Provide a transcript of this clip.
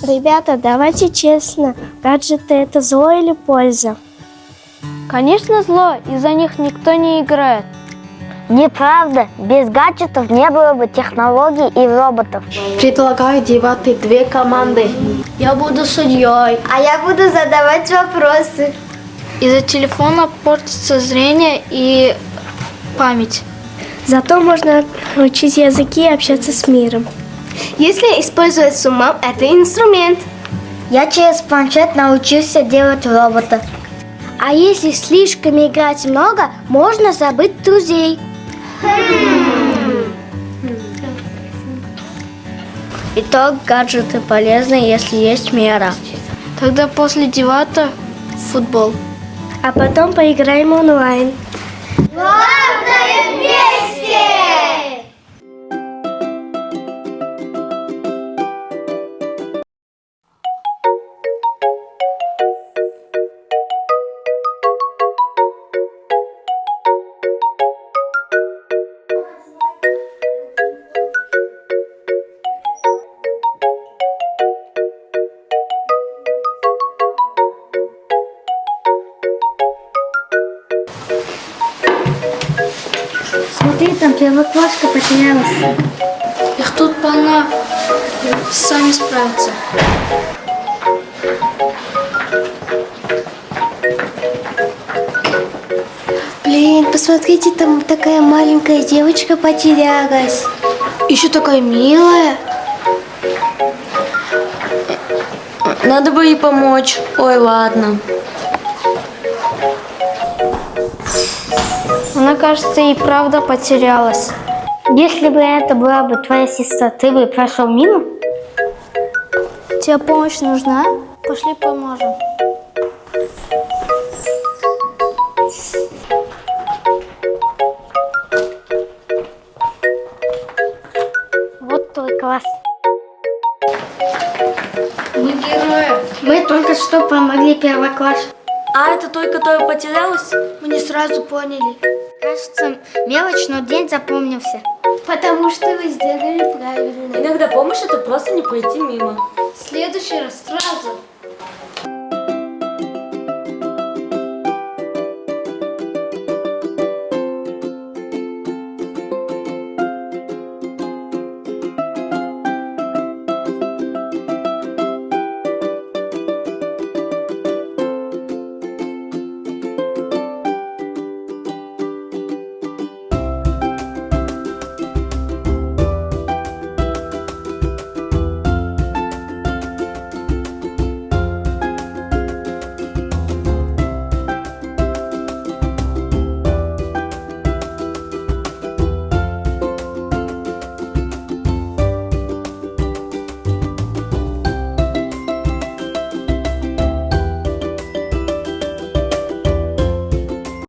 Ребята, давайте честно, гаджеты это зло или польза? Конечно, зло, из-за них никто не играет. Неправда. Без гаджетов не было бы технологий и роботов. Предлагаю делать две команды. Я буду судьей. А я буду задавать вопросы. Из-за телефона портится зрение и память. Зато можно учить языки и общаться с миром. Если использовать с умом, это инструмент. Я через планшет научился делать робота. А если слишком играть много, можно забыть друзей. Итог: гаджеты полезны, если есть мера. Тогда после дебата футбол. А потом поиграем онлайн. Главное вместе! Смотри, там первоклашка потерялась. Их тут полно. Сами справятся. Блин, посмотрите, там такая маленькая девочка потерялась. Еще такая милая. Надо бы ей помочь. Ой, ладно. Она, кажется, и правда потерялась. Если бы это была бы твоя сестра, ты бы прошел мимо? Тебе помощь нужна? Пошли поможем. Вот твой класс. Мы герои. Мы только что помогли первокласснику. А это той, которая потерялась? Мы не сразу поняли. Кажется, мелочь, но день запомнился. Потому что вы сделали правильно. Иногда помощь — это просто не пройти мимо. В следующий раз сразу.